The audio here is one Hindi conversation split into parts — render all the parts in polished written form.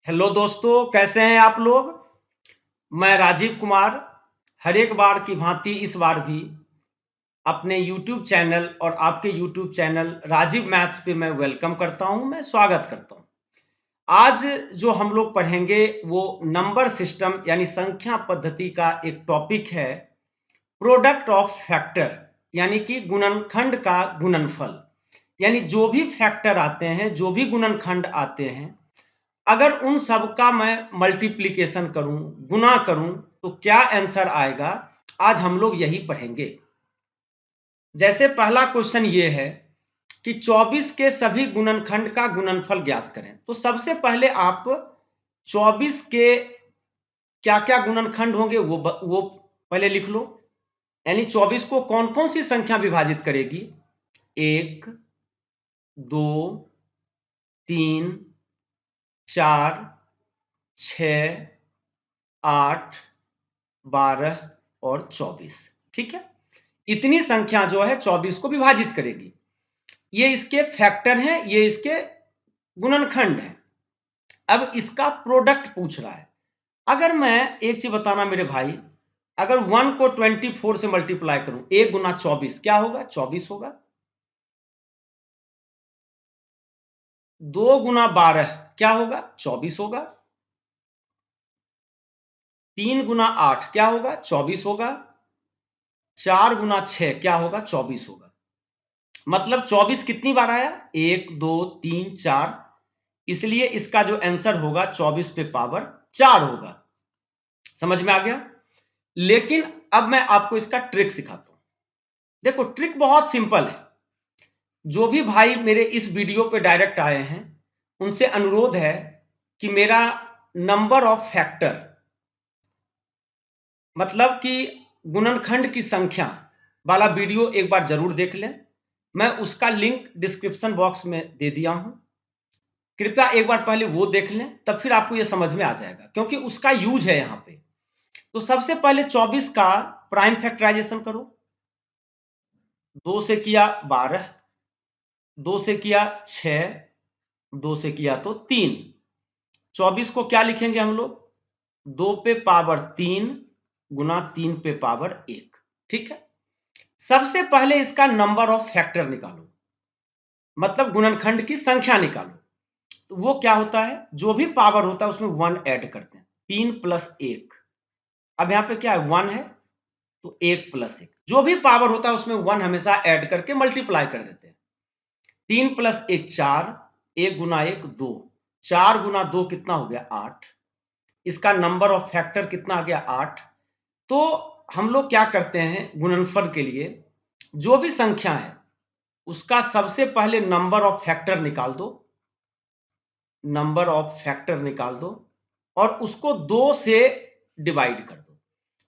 हेलो दोस्तों, कैसे हैं आप लोग। मैं राजीव कुमार हर एक बार की भांति इस बार भी अपने YouTube चैनल और आपके YouTube चैनल राजीव मैथ्स पे मैं वेलकम करता हूं, मैं स्वागत करता हूं। आज जो हम लोग पढ़ेंगे वो नंबर सिस्टम यानी संख्या पद्धति का एक टॉपिक है, प्रोडक्ट ऑफ फैक्टर यानी कि गुणनखंड का गुणनफल। यानी जो भी फैक्टर आते हैं, जो भी गुणनखंड आते हैं, अगर उन सब का मैं मल्टीप्लिकेशन करूं, गुना करूं, तो क्या आंसर आएगा, आज हम लोग यही पढ़ेंगे। जैसे पहला क्वेश्चन ये है कि 24 के सभी गुणनखंड का गुणनफल ज्ञात करें। तो सबसे पहले आप 24 के क्या क्या गुणनखंड होंगे वो पहले लिख लो। यानी 24 को कौन कौन सी संख्या विभाजित करेगी? 1, 2, 3, 4, 6, 8, 12 और 24। ठीक है, इतनी संख्या जो है 24 को विभाजित करेगी। ये इसके फैक्टर हैं, ये इसके गुणनखंड हैं। अब इसका प्रोडक्ट पूछ रहा है। अगर मैं एक चीज बताना मेरे भाई, अगर 1 को 24 से मल्टीप्लाई करूं, 1 गुना 24 क्या होगा? 24 होगा। 2 गुना 12 क्या होगा? 24 होगा। 3 गुना 8 क्या होगा? 24 होगा। 4 गुना 6 क्या होगा? 24 होगा। मतलब 24 कितनी बार आया? 1, 2, 3, 4। इसलिए इसका जो आंसर होगा 24 पे पावर 4 होगा। समझ में आ गया? लेकिन अब मैं आपको इसका ट्रिक सिखाता हूं। देखो, ट्रिक बहुत सिंपल है। जो भी भाई मेरे इस वीडियो पे डायरेक्ट आए हैं, उनसे अनुरोध है कि मेरा नंबर ऑफ फैक्टर, मतलब कि गुणनखंड की संख्या वाला वीडियो एक बार जरूर देख लें। मैं उसका लिंक डिस्क्रिप्शन बॉक्स में दे दिया हूं। कृपया एक बार पहले वो देख लें, तब फिर आपको ये समझ में आ जाएगा, क्योंकि उसका यूज है यहां पे। तो सबसे पहले 24 का प्राइम फैक्टराइजेशन करो। 2 से किया 12, 2 से किया 6, 2 से किया तो 3। 24 को क्या लिखेंगे हम लोग? 2 पे पावर 3 गुना 3 पे पावर 1। ठीक है, सबसे पहले इसका नंबर ऑफ फैक्टर निकालो, मतलब गुणनखंड की संख्या निकालो। तो वो क्या होता है, जो भी पावर होता है उसमें 1 ऐड करते हैं। 3 प्लस 1, अब यहां पे क्या है? 1 है, तो 1 प्लस 1, जो भी पावर होता है उसमें 1 हमेशा ऐड करके मल्टीप्लाई कर देते हैं। 3 प्लस 1 4, 1 गुना 1 2, 4 गुना 2 कितना हो गया? 8। इसका नंबर ऑफ फैक्टर कितना आ गया? 8। तो हम लोग क्या करते हैं गुणनफल के लिए, जो भी संख्या है उसका सबसे पहले नंबर ऑफ फैक्टर निकाल दो, नंबर ऑफ फैक्टर निकाल दो, और उसको 2 से डिवाइड कर दो।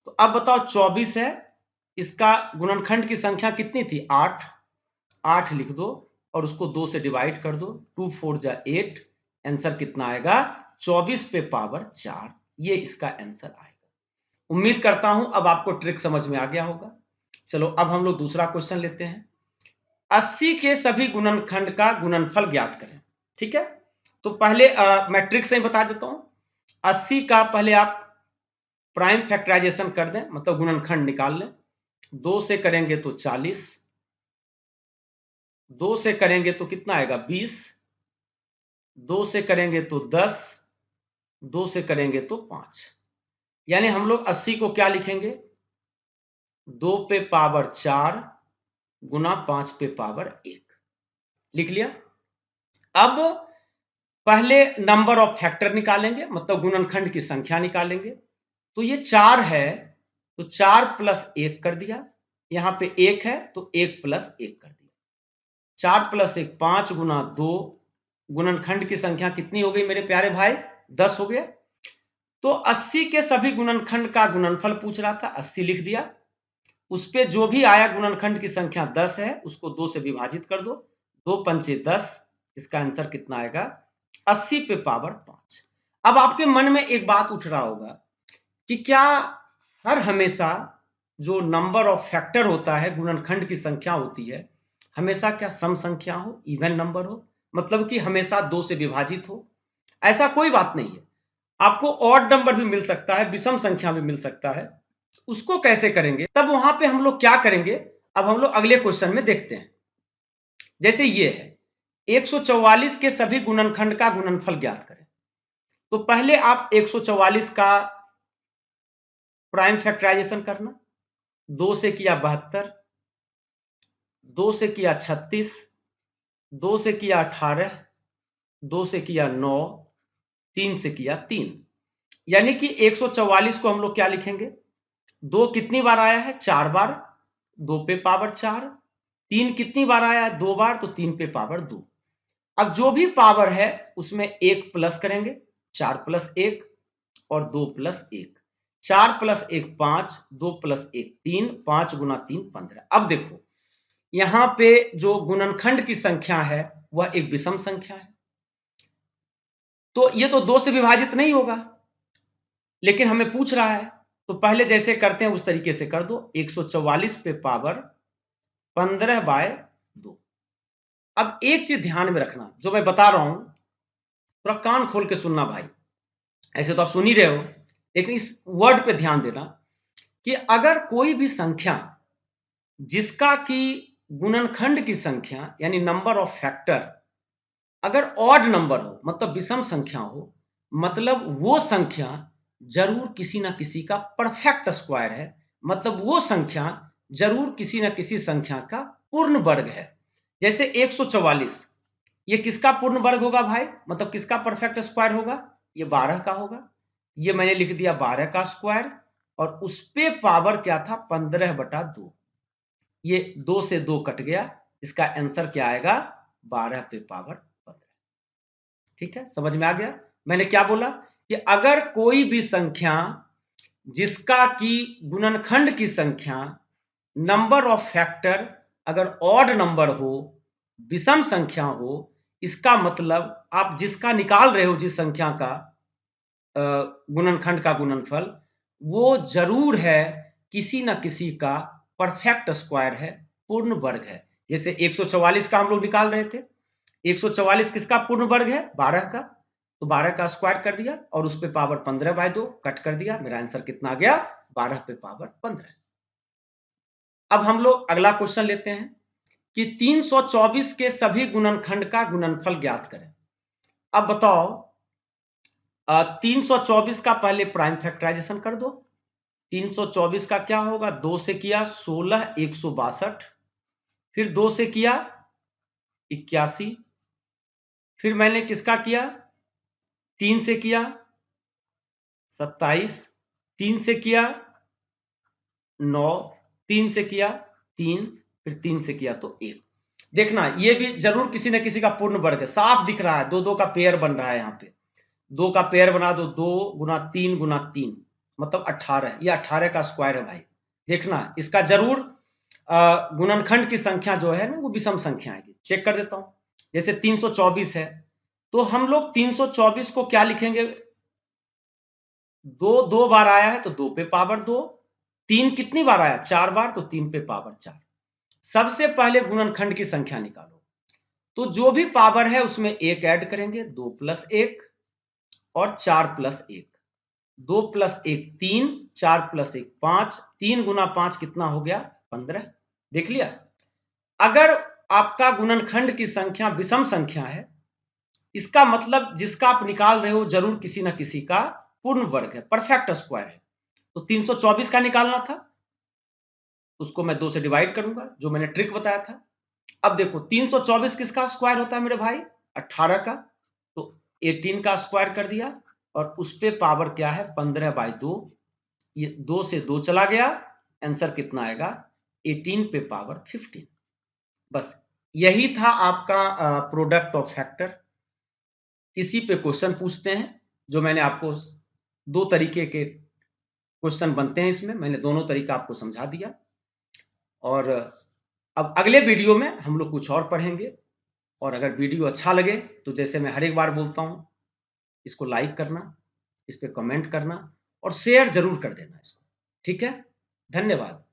तो अब बताओ, 24 है, इसका गुणनखंड की संख्या कितनी थी? 8। 8 लिख दो और उसको 2 से डिवाइड कर दो। 2 4 जा 8। आंसर कितना आएगा? 24 पे पावर 4। ये इसका आंसर आएगा। उम्मीद करता हूं अब आपको ट्रिक समझ में आ गया होगा। चलो अब हम लोग दूसरा क्वेश्चन लेते हैं। 80 के सभी गुणनखंड का गुणनफल ज्ञात करें। ठीक है, तो पहले मैं ट्रिक से ही बता देता हूं। 80 का पहले आप प्राइम फैक्टराइजेशन कर दें, मतलब गुणनखंड निकाल लें। 2 से करेंगे तो 40, 2 से करेंगे तो कितना आएगा? 20, 2 से करेंगे तो 10, 2 से करेंगे तो 5। यानी हम लोग 80 को क्या लिखेंगे? 2 पे पावर 4 गुना 5 पे पावर 1। लिख लिया। अब पहले नंबर ऑफ फैक्टर निकालेंगे, मतलब गुणनखंड की संख्या निकालेंगे। तो ये 4 है, तो 4 प्लस 1 कर दिया। यहां पे 1 है तो 1 प्लस 1 कर दिया। 4 प्लस 1 5 गुना 2, गुणनखंड की संख्या कितनी हो गई मेरे प्यारे भाई? 10 हो गया। तो 80 के सभी गुणनखंड का गुणनफल पूछ रहा था, 80 लिख दिया। उस पे जो भी आया गुणनखंड की संख्या 10 है, उसको 2 से विभाजित कर दो। 2 पंचे 10, इसका आंसर कितना आएगा? 80 पे पावर 5। अब आपके मन में एक बात उठ रहा होगा कि क्या हर हमेशा जो नंबर ऑफ फैक्टर होता है, गुणनखंड की संख्या होती है, हमेशा क्या सम संख्या हो, इवन नंबर हो, मतलब कि हमेशा 2 से विभाजित हो? ऐसा कोई बात नहीं है। आपको ऑड नंबर भी मिल सकता है, विषम संख्या भी मिल सकता है। उसको कैसे करेंगे, तब वहां पे हम लोग क्या करेंगे, अब हम लोग अगले क्वेश्चन में देखते हैं। जैसे ये है 144 के सभी गुणनखंड का गुणनफल ज्ञात करें। तो पहले आप 144 का प्राइम फैक्टराइजेशन करना। 2 से किया 72, 2 से किया 36, 2 से किया 18, 2 से किया 9, 3 से किया 3। यानी कि 144 को हम लोग क्या लिखेंगे, 2 कितनी बार आया है, 4 बार, 2 पे पावर 4। 3 कितनी बार आया है, 2 बार, तो 3 पे पावर 2। अब जो भी पावर है उसमें 1 प्लस करेंगे, 4 प्लस 1 और 2 प्लस 1। 4 प्लस 1 5, 2 प्लस 1 3, 5 गुना 3 15। अब देखो यहां पे जो गुणनखंड की संख्या है वह एक विषम संख्या है, तो ये तो 2 से विभाजित नहीं होगा, लेकिन हमें पूछ रहा है, तो पहले जैसे करते हैं उस तरीके से कर दो। 144 पे पावर 15/2। अब एक चीज ध्यान में रखना, जो मैं बता रहा हूं थोड़ा कान खोल के सुनना भाई, ऐसे तो आप सुन ही रहे हो, लेकिन इस वर्ड पे ध्यान देना कि अगर कोई भी संख्या जिसका कि गुणनखंड की संख्या यानी नंबर ऑफ फैक्टर अगर ऑड नंबर हो, मतलब विषम संख्या हो, मतलब वो संख्या जरूर किसी ना किसी का परफेक्ट स्क्वायर है, मतलब वो संख्या जरूर किसी ना किसी संख्या का पूर्ण वर्ग है। जैसे 144, ये किसका पूर्ण वर्ग होगा भाई, मतलब किसका परफेक्ट स्क्वायर होगा, ये 12 का होगा। ये मैंने लिख दिया 12 का स्क्वायर, और उस पे पावर क्या था, 15/2। ये 2 से 2 कट गया, इसका आंसर क्या आएगा, 12 पे पावर 15। ठीक है, समझ में आ गया। मैंने क्या बोला कि अगर कोई भी संख्या जिसका कि गुणनखंड की संख्या नंबर ऑफ फैक्टर अगर ऑड नंबर हो, विषम संख्या हो, इसका मतलब आप जिसका निकाल रहे हो, जिस संख्या का गुणनखंड का गुणनफल, वो जरूर है किसी ना किसी का परफेक्ट स्क्वायर है, पूर्ण वर्ग है। जैसे 144 का हम लोग निकाल रहे थे, 144 किसका पूर्ण वर्ग है, 12 का, तो 12 का स्क्वायर कर दिया और उस पे पावर 15/2 कट कर दिया, मेरा आंसर कितना आ गया, 12 पे पावर 15। अब हम लोग अगला क्वेश्चन लेते हैं कि 324 के सभी गुणनखंड का गुणनफल ज्ञात करें। अब बताओ 324 का पहले प्राइम फैक्टराइजेशन कर दो। 324 का क्या होगा, 2 से किया 16 162, फिर 2 से किया 81, फिर मैंने किसका किया, 3 से किया 27, 3 से किया 9, 3 से किया 3, फिर 3 से किया तो 1। देखना ये भी जरूर किसी न किसी का पूर्ण वर्ग है, साफ दिख रहा है, 2 2 का पेयर बन रहा है, यहाँ पे 2 का पेयर बना दो, 2 गुना 3 गुना 3 मतलब 18, ये 18 का स्क्वायर है भाई। देखना इसका जरूर गुणनखंड की संख्या जो है ना वो विषम संख्या आएगी। चेक कर देता हूं, जैसे 324 है तो हम लोग 324 को क्या लिखेंगे, 2 2 बार आया है तो 2 पे पावर 2, 3 कितनी बार आया, 4 बार, तो 3 पे पावर 4। सबसे पहले गुणनखंड की संख्या निकालो, तो जो भी पावर है उसमें एक ऐड करेंगे, 2 प्लस 1 और 4 प्लस 1, 2 प्लस 1 3, 4 प्लस 1 5, 3 गुना 5 कितना हो गया, 15। देख लिया, अगर आपका गुणनखंड की संख्या विषम संख्या है, इसका मतलब जिसका आप निकाल रहे हो जरूर किसी ना किसी का पूर्ण वर्ग है, परफेक्ट स्क्वायर है। तो 324 का निकालना था, उसको मैं 2 से डिवाइड करूंगा, जो मैंने ट्रिक बताया था। अब देखो 324 किसका स्क्वायर होता है मेरे भाई, 18 का, तो 18 का स्क्वायर कर दिया और उस पे पावर क्या है, 15/2। ये 2 से 2 चला गया, आंसर कितना आएगा, 18 पे पावर 15। बस यही था आपका प्रोडक्ट ऑफ फैक्टर। इसी पे क्वेश्चन पूछते हैं, जो मैंने आपको 2 तरीके के क्वेश्चन बनते हैं इसमें, मैंने दोनों तरीका आपको समझा दिया। और अब अगले वीडियो में हम लोग कुछ और पढ़ेंगे। और अगर वीडियो अच्छा लगे तो जैसे मैं हर एक बार बोलता हूँ, इसको लाइक करना, इस पे कमेंट करना और शेयर जरूर कर देना इसको। ठीक है, धन्यवाद।